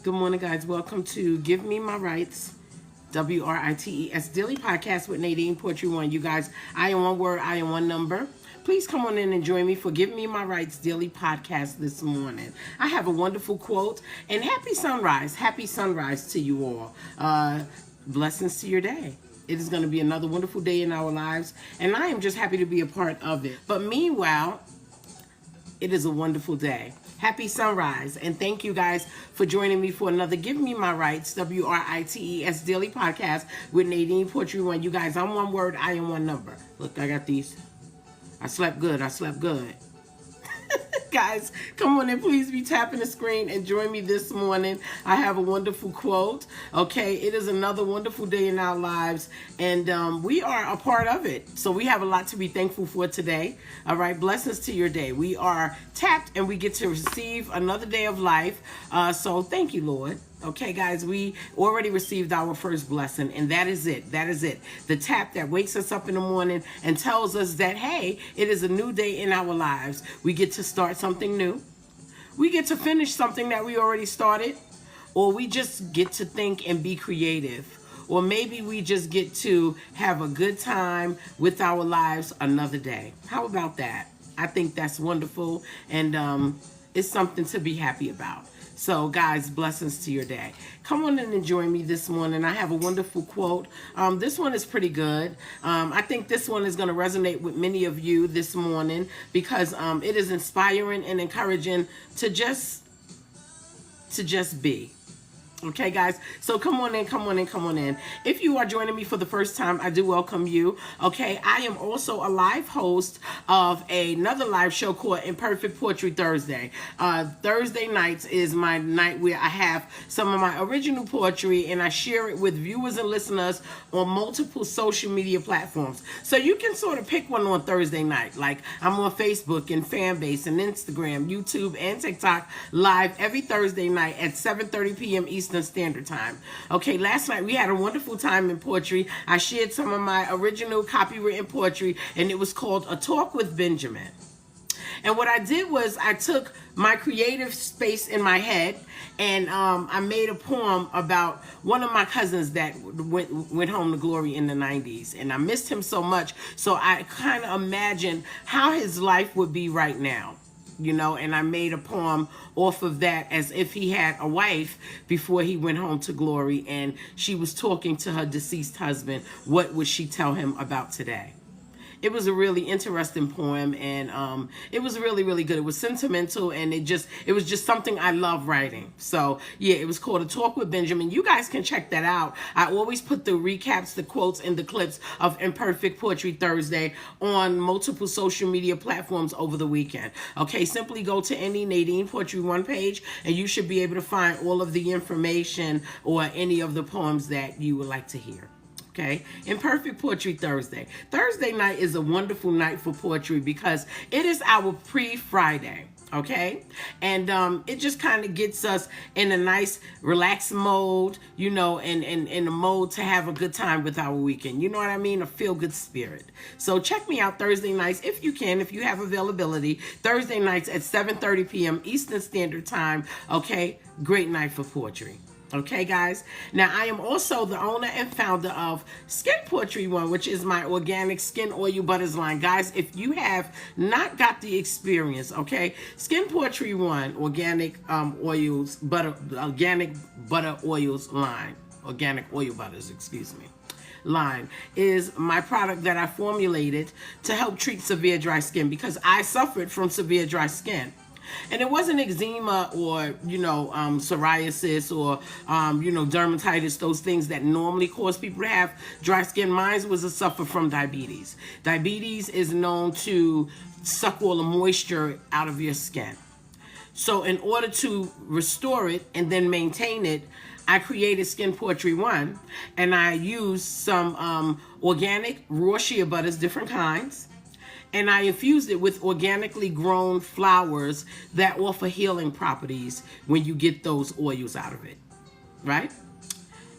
Good morning, guys. Welcome to Give Me My Rights, WRITES Daily Podcast with Nadine Poetry One. You guys, I am one word, I am one number. Please come on in and join me for Give Me My Rights Daily Podcast this morning. I have a wonderful quote, and happy sunrise. Happy sunrise to you all. Blessings to your day. It is going to be another wonderful day in our lives, and I am just happy to be a part of it. But meanwhile, it is a wonderful day. Happy sunrise. And thank you guys for joining me for another Give Me My Rights, WRITES Daily Podcast with Nadine Poetry One. You guys, I'm one word, I am one number. Look, I got these. I slept good. Guys, come on and please be tapping the screen and join me this morning. I have a wonderful quote. Okay, it is another wonderful day in our lives, and we are a part of it. So we have a lot to be thankful for today. All right, blessings to your day. We are tapped and we get to receive another day of life. So thank you, Lord. Okay, guys, we already received our first blessing, and that is it. That is it. The tap that wakes us up in the morning and tells us that, hey, it is a new day in our lives. We get to start something new. We get to finish something that we already started, or we just get to think and be creative. Or maybe we just get to have a good time with our lives another day. How about that? I think that's wonderful, and it's something to be happy about. So, guys, blessings to your day. Come on in and join me this morning. I have a wonderful quote. This one is pretty good. I think this one is going to resonate with many of you this morning because it is inspiring and encouraging to just be. Okay, guys, so come on in. If you are joining me for the first time, I do welcome you. Okay, I am also a live host of another live show called Imperfect Poetry Thursday. Thursday nights is my night where I have some of my original poetry and I share it with viewers and listeners on multiple social media platforms. So you can sort of pick one on Thursday night. Like I'm on Facebook and Fanbase and Instagram, YouTube, and TikTok live every Thursday night at 7:30 p.m. Eastern Standard Time. Okay, last night we had a wonderful time in poetry. I shared some of my original copywritten poetry, and it was called A Talk with Benjamin. And what I did was I took my creative space in my head and I made a poem about one of my cousins that went home to glory in the 90s. And I missed him so much, so I kind of imagined how his life would be right now. You know, and I made a poem off of that as if he had a wife before he went home to glory and she was talking to her deceased husband. What would she tell him about today? It was a really interesting poem, and it was really, really good. It was sentimental, and it was just something I love writing. So yeah, it was called A Talk with Benjamin. You guys can check that out. I always put the recaps, the quotes, and the clips of Imperfect Poetry Thursday on multiple social media platforms over the weekend. Okay, simply go to any Nadine Poetry One page, and you should be able to find all of the information or any of the poems that you would like to hear. Okay, Imperfect Poetry Thursday. Thursday night is a wonderful night for poetry because it is our pre-Friday. Okay, and it just kind of gets us in a nice relaxed mode, you know, and in a mode to have a good time with our weekend. You know what I mean? A feel-good spirit. So check me out Thursday nights if you can, if you have availability. Thursday nights at 7:30 p.m. Eastern Standard Time. Okay, great night for poetry. Okay, guys. Now, I am also the owner and founder of Skin Poetry One, which is my organic skin oil butters line. Guys, if you have not got the experience, okay, Skin Poetry One, organic oils, organic butter oils line, organic oil butters, excuse me. Line is my product that I formulated to help treat severe dry skin because I suffered from severe dry skin. And it wasn't eczema or, you know, psoriasis or, you know, dermatitis, those things that normally cause people to have dry skin. Mine was a suffer from diabetes. Diabetes is known to suck all the moisture out of your skin. So in order to restore it and then maintain it, I created Skin Poetry One, and I used some organic raw shea butters, different kinds. And I infused it with organically grown flowers that offer healing properties when you get those oils out of it, right?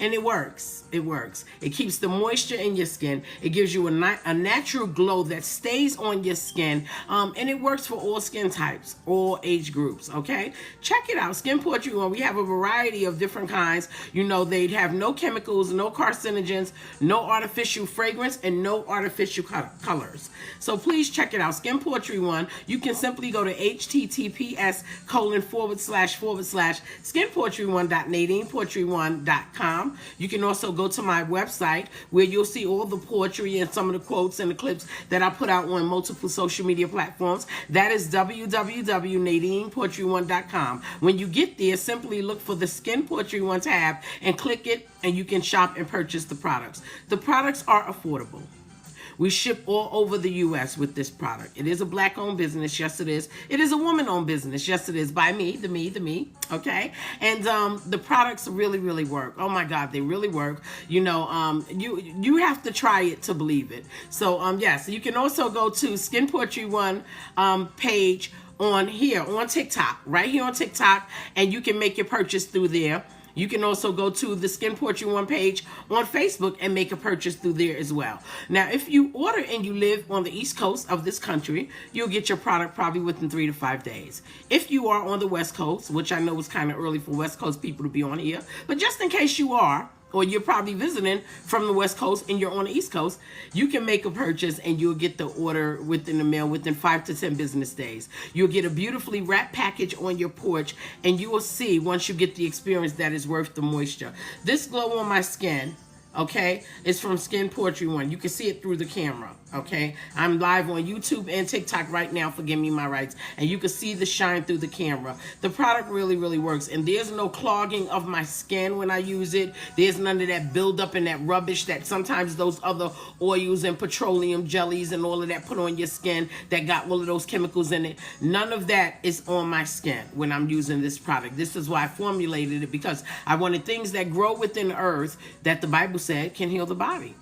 And it works. It works. It keeps the moisture in your skin. It gives you a natural glow that stays on your skin. And it works for all skin types, all age groups, okay? Check it out. Skin Poetry One. We have a variety of different kinds. You know, they'd have no chemicals, no carcinogens, no artificial fragrance, and no artificial colors. So please check it out. Skin Poetry One. You can simply go to https://skinpoetry1.nadinepoetry1.com. You can also go to my website where you'll see all the poetry and some of the quotes and the clips that I put out on multiple social media platforms. That is www.nadinepoetry1.com. When you get there, simply look for the Skin Poetry One tab and click it, and you can shop and purchase the products. The products are affordable. We ship all over the U.S. with this product. It is a black-owned business. Yes, it is. It is a woman-owned business. Yes, it is. By me, the me, okay? And the products really, really work. Oh, my God, they really work. You know, you have to try it to believe it. So, yes, you can also go to Skin Poetry One page on TikTok, right here on TikTok, and you can make your purchase through there. You can also go to the Skin Poetry One page on Facebook and make a purchase through there as well. Now, if you order and you live on the East Coast of this country, you'll get your product probably within 3 to 5 days. If you are on the West Coast, which I know is kind of early for West Coast people to be on here, but just in case you are, or you're probably visiting from the West Coast and you're on the East Coast, you can make a purchase and you'll get the order within the mail within 5 to 10 business days. You'll get a beautifully wrapped package on your porch, and you will see once you get the experience that is worth the moisture. This glow on my skin, okay, is from Skin Poetry One. You can see it through the camera, okay? I'm live on YouTube and TikTok right now, forgive me my rights, and you can see the shine through the camera. The product really, really works, and there's no clogging of my skin when I use it. There's none of that buildup and that rubbish that sometimes those other oils and petroleum jellies and all of that put on your skin that got all of those chemicals in it. None of that is on my skin when I'm using this product. This is why I formulated it, because I wanted things that grow within the earth that the Bible said can heal the body,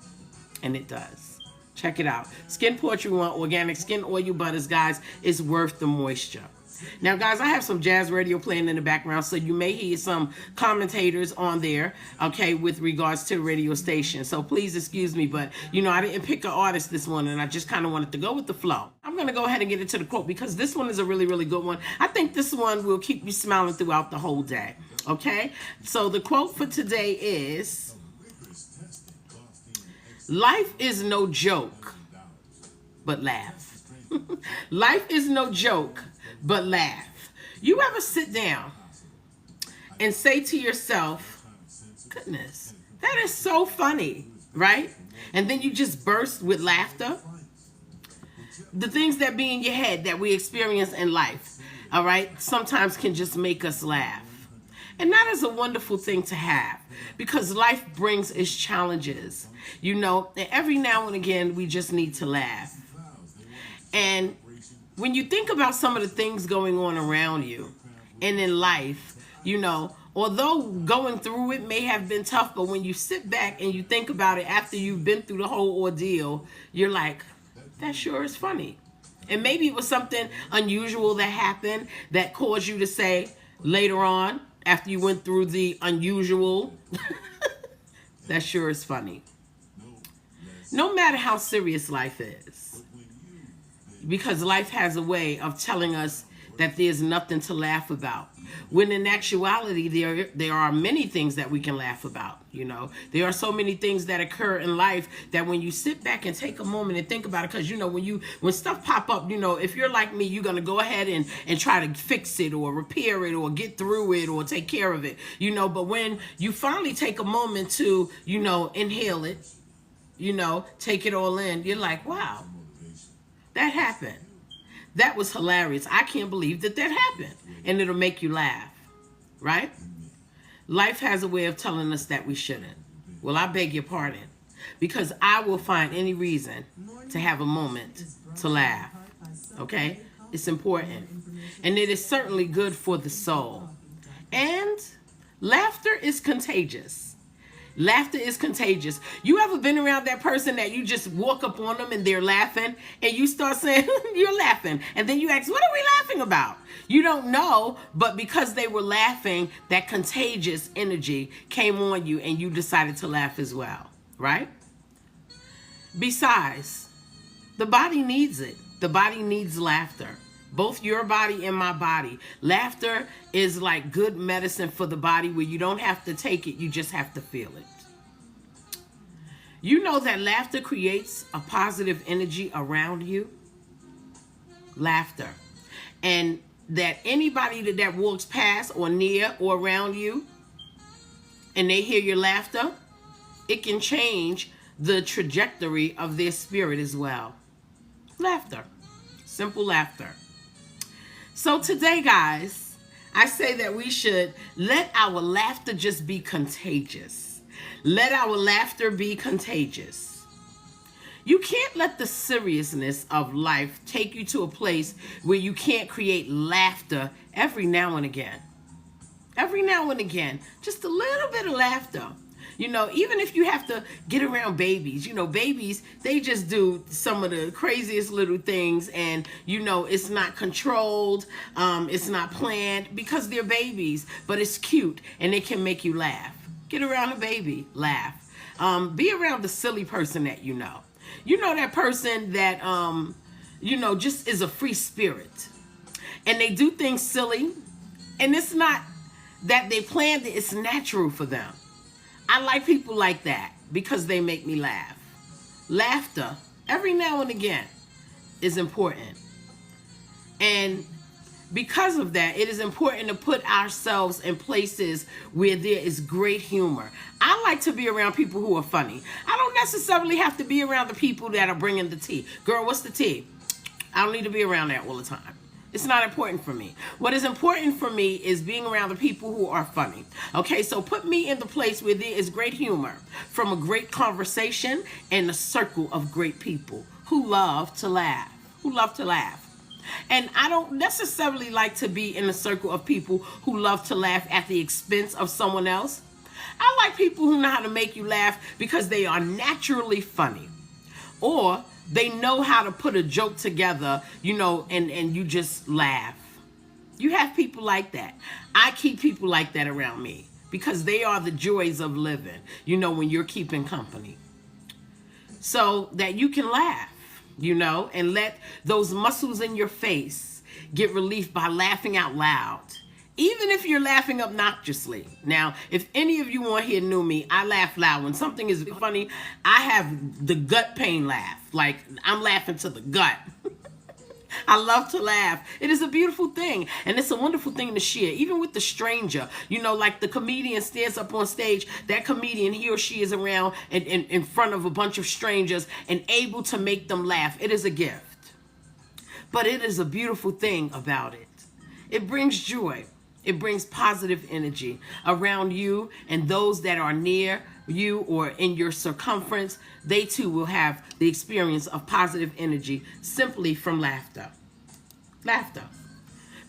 and it does. Check it out. Skin Poetry One organic skin oil butters, guys, is worth the moisture. Now, guys, I have some jazz radio playing in the background, so you may hear some commentators on there, okay, with regards to the radio station. So please excuse me, but, you know, I didn't pick an artist this morning. I just kind of wanted to go with the flow. I'm going to go ahead and get into the quote because this one is a really, really good one. I think this one will keep you smiling throughout the whole day, okay? So the quote for today is, life is no joke, but laugh. Life is no joke, but laugh. You ever sit down and say to yourself, goodness, that is so funny, right? And then you just burst with laughter. The things that be in your head that we experience in life, all right, sometimes can just make us laugh. And that is a wonderful thing to have, because life brings its challenges, you know, and every now and again we just need to laugh. And when you think about some of the things going on around you and in life, you know, although going through it may have been tough, but when you sit back and you think about it after you've been through the whole ordeal, you're like, that sure is funny. And maybe it was something unusual that happened that caused you to say later on, after you went through the unusual, that sure is funny. No matter how serious life is, because life has a way of telling us that there's nothing to laugh about. When in actuality, there are many things that we can laugh about, you know. There are so many things that occur in life that when you sit back and take a moment and think about it, because, you know, when stuff pop up, you know, if you're like me, you're going to go ahead and try to fix it or repair it or get through it or take care of it, you know. But when you finally take a moment to, you know, inhale it, you know, take it all in, you're like, wow, that happened. That was hilarious. I can't believe that happened. And it'll make you laugh, right? Life has a way of telling us that we shouldn't. Well, I beg your pardon, because I will find any reason to have a moment to laugh, okay? It's important. And it is certainly good for the soul. And laughter is contagious. Laughter is contagious. You ever been around that person that you just walk up on them and they're laughing and you start saying, you're laughing. And then you ask, what are we laughing about? You don't know, but because they were laughing, that contagious energy came on you and you decided to laugh as well, right? Besides, the body needs it. The body needs laughter. Both your body and my body. Laughter is like good medicine for the body where you don't have to take it, you just have to feel it. You know that laughter creates a positive energy around you? Laughter. And that anybody that walks past or near or around you and they hear your laughter, it can change the trajectory of their spirit as well. Laughter. Simple laughter. So today, guys, I say that we should let our laughter just be contagious. Let our laughter be contagious. You can't let the seriousness of life take you to a place where you can't create laughter every now and again. Every now and again, just a little bit of laughter. You know, even if you have to get around babies, you know, babies, they just do some of the craziest little things and, you know, it's not controlled, it's not planned because they're babies, but it's cute and it can make you laugh. Get around a baby, laugh. Be around the silly person that you know. You know that person that, you know, just is a free spirit and they do things silly and it's not that they planned it, it's natural for them. I like people like that because they make me laugh. Laughter, every now and again, is important. And because of that, it is important to put ourselves in places where there is great humor. I like to be around people who are funny. I don't necessarily have to be around the people that are bringing the tea. Girl, what's the tea? I don't need to be around that all the time. It's not important for me. What is important for me is being around the people who are funny. Okay, so put me in the place where there is great humor from a great conversation and a circle of great people who love to laugh. Who love to laugh. And I don't necessarily like to be in a circle of people who love to laugh at the expense of someone else. I like people who know how to make you laugh because they are naturally funny. Or they know how to put a joke together, you know, and you just laugh. You have people like that. I keep people like that around me because they are the joys of living, you know, when you're keeping company. So that you can laugh, you know, and let those muscles in your face get relief by laughing out loud. Even if you're laughing obnoxiously. Now, if any of you on here knew me, I laugh loud. When something is funny, I have the gut pain laugh. Like, I'm laughing to the gut. I love to laugh. It is a beautiful thing. And it's a wonderful thing to share. Even with the stranger. You know, like the comedian stands up on stage. That comedian, he or she is around and in front of a bunch of strangers and able to make them laugh. It is a gift. But it is a beautiful thing about it. It brings joy. It brings positive energy around you and those that are near you or in your circumference. They too will have the experience of positive energy simply from laughter. Laughter.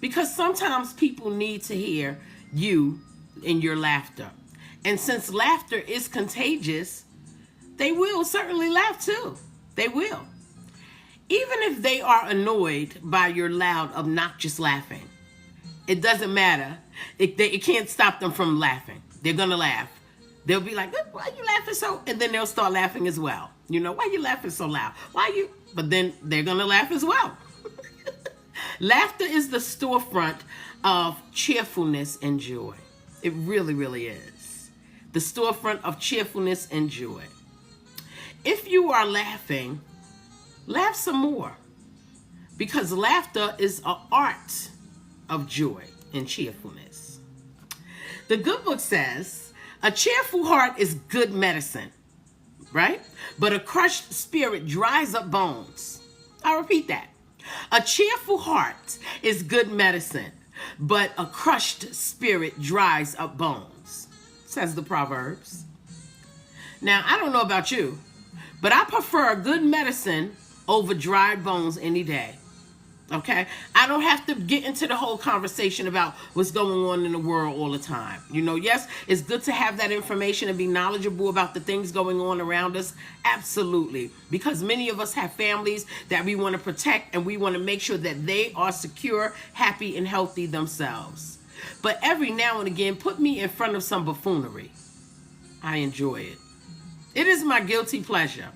Because sometimes people need to hear you in your laughter. And since laughter is contagious, they will certainly laugh too. They will. Even if they are annoyed by your loud, obnoxious laughing. It doesn't matter. It can't stop them from laughing. They're going to laugh. They'll be like, why are you laughing so? And then they'll start laughing as well. You know, why are you laughing so loud? Why are you? But then they're going to laugh as well. Laughter is the storefront of cheerfulness and joy. It really, really is. The storefront of cheerfulness and joy. If you are laughing, laugh some more. Because laughter is an art of joy and cheerfulness. The good book says, a cheerful heart is good medicine, right? But a crushed spirit dries up bones. I repeat that. A cheerful heart is good medicine, but a crushed spirit dries up bones, says the Proverbs. Now, I don't know about you, but I prefer good medicine over dried bones any day. Okay, I don't have to get into the whole conversation about what's going on in the world all the time. Yes, it's good to have that information and be knowledgeable about the things going on around us. Absolutely. Because many of us have families that we want to protect, and we want to make sure that they are secure, happy, and healthy themselves. But every now and again, put me in front of some buffoonery. I enjoy it. It is my guilty pleasure.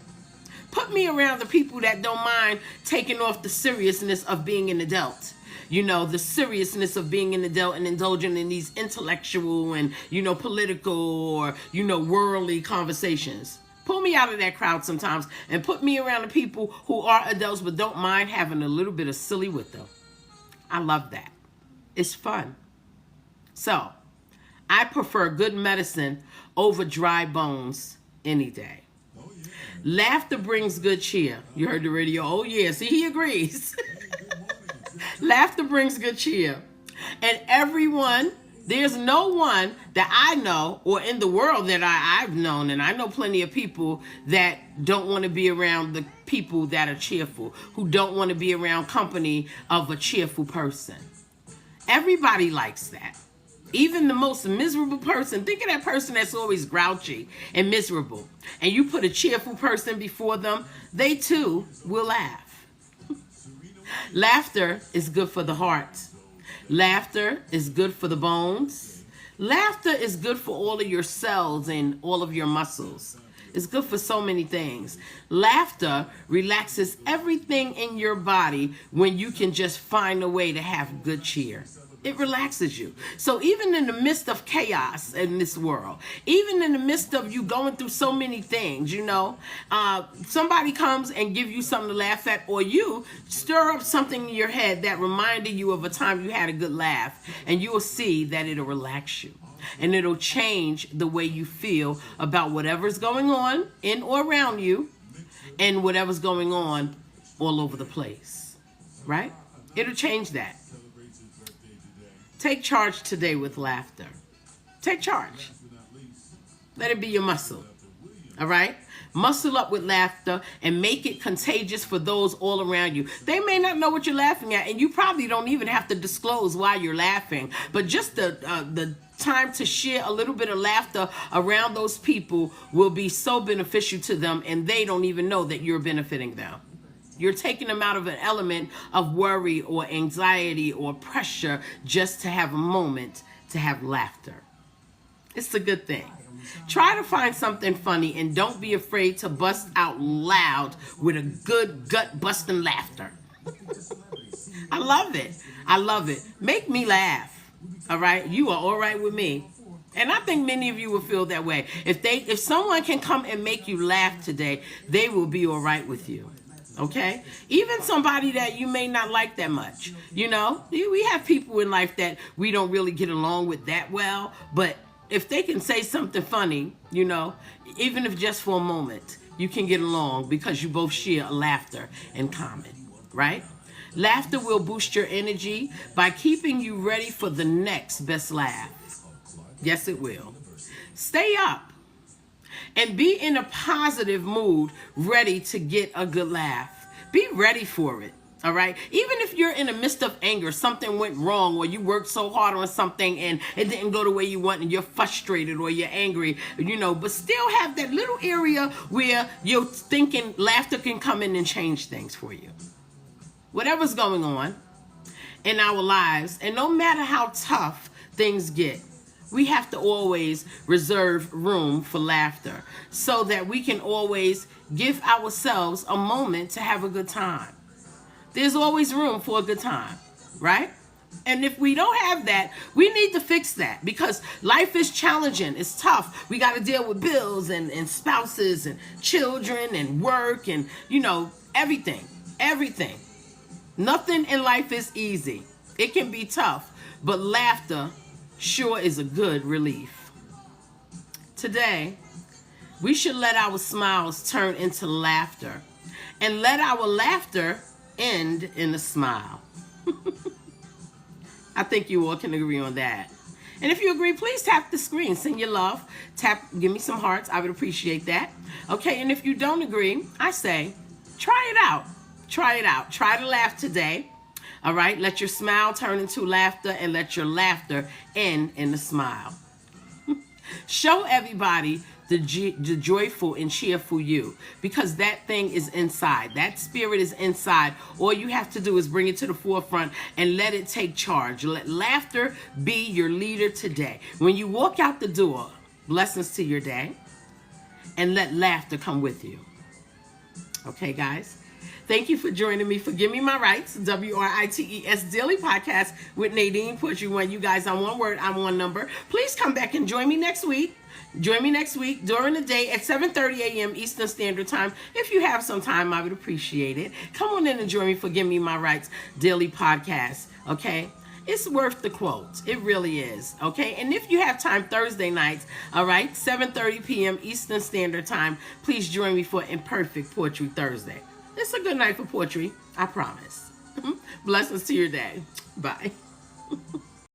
Put me around the people that don't mind taking off the seriousness of being an adult. The seriousness of being an adult and indulging in these intellectual and, political or, worldly conversations. Pull me out of that crowd sometimes and put me around the people who are adults but don't mind having a little bit of silly with them. I love that. It's fun. So, I prefer good medicine over dry bones any day. Laughter brings good cheer. You heard the radio. Oh, yeah. See, he agrees. Laughter brings good cheer. And there's no one that I know or in the world that I've known, and I know plenty of people that don't want to be around the people that are cheerful, who don't want to be around company of a cheerful person. Everybody likes that. Even the most miserable person, think of that person that's always grouchy and miserable, and you put a cheerful person before them, they too will laugh. Laughter is good for the heart. Laughter is good for the bones. Laughter is good for all of your cells and all of your muscles. It's good for so many things. Laughter relaxes everything in your body when you can just find a way to have good cheer. It relaxes you. So even in the midst of chaos in this world, even in the midst of you going through so many things, somebody comes and give you something to laugh at, or you stir up something in your head that reminded you of a time you had a good laugh, and you will see that it'll relax you. And it'll change the way you feel about whatever's going on in or around you and whatever's going on all over the place. Right? It'll change that. Take charge today with laughter. Take charge. Let it be your muscle. All right? Muscle up with laughter and make it contagious for those all around you. They may not know what you're laughing at, and you probably don't even have to disclose why you're laughing. But just the time to share a little bit of laughter around those people will be so beneficial to them, and they don't even know that you're benefiting them. You're taking them out of an element of worry or anxiety or pressure just to have a moment to have laughter. It's a good thing. Try to find something funny and don't be afraid to bust out loud with a good gut-busting laughter. I love it. I love it. Make me laugh. All right? You are all right with me. And I think many of you will feel that way. If someone can come and make you laugh today, they will be all right with you. Okay? Even somebody that you may not like that much. We have people in life that we don't really get along with that well, but if they can say something funny, even if just for a moment, you can get along because you both share laughter in common, right? Laughter will boost your energy by keeping you ready for the next best laugh. Yes, it will. Stay up and be in a positive mood, ready to get a good laugh. Be ready for it. All right. Even if you're in the midst of anger, something went wrong, or you worked so hard on something and it didn't go the way you want, and you're frustrated or you're angry, but still have that little area where you're thinking laughter can come in and change things for you. Whatever's going on in our lives, and no matter how tough things get, we have to always reserve room for laughter so that we can always give ourselves a moment to have a good time. There's always room for a good time, right? And if we don't have that, we need to fix that, because life is challenging. It's tough. We got to deal with bills and spouses and children and work and, everything. Nothing in life is easy. It can be tough, but laughter sure is a good relief. Today, we should let our smiles turn into laughter and let our laughter end in a smile. I think you all can agree on that. And if you agree, please tap the screen. Send your love. Give me some hearts. I would appreciate that. Okay, and if you don't agree, I say, try it out. Try it out. Try to laugh today. All right, let your smile turn into laughter, and let your laughter end in a smile. Show everybody the joyful and cheerful you, because that thing is inside. That spirit is inside. All you have to do is bring it to the forefront and let it take charge. Let laughter be your leader today. When you walk out the door, blessings to your day, and let laughter come with you. Okay, guys? Thank you for joining me for Give Me My Rights, WRITES Daily Podcast with Nadine Poetry One. You guys, I'm one word, I'm one number. Please come back and join me next week. Join me next week during the day at 7:30 a.m. Eastern Standard Time. If you have some time, I would appreciate it. Come on in and join me for Give Me My Rights Daily Podcast, okay? It's worth the quotes. It really is, okay? And if you have time Thursday nights, all right, 7:30 p.m. Eastern Standard Time, please join me for Imperfect Poetry Thursday. It's a good night for poetry, I promise. Blessings to your day. Bye.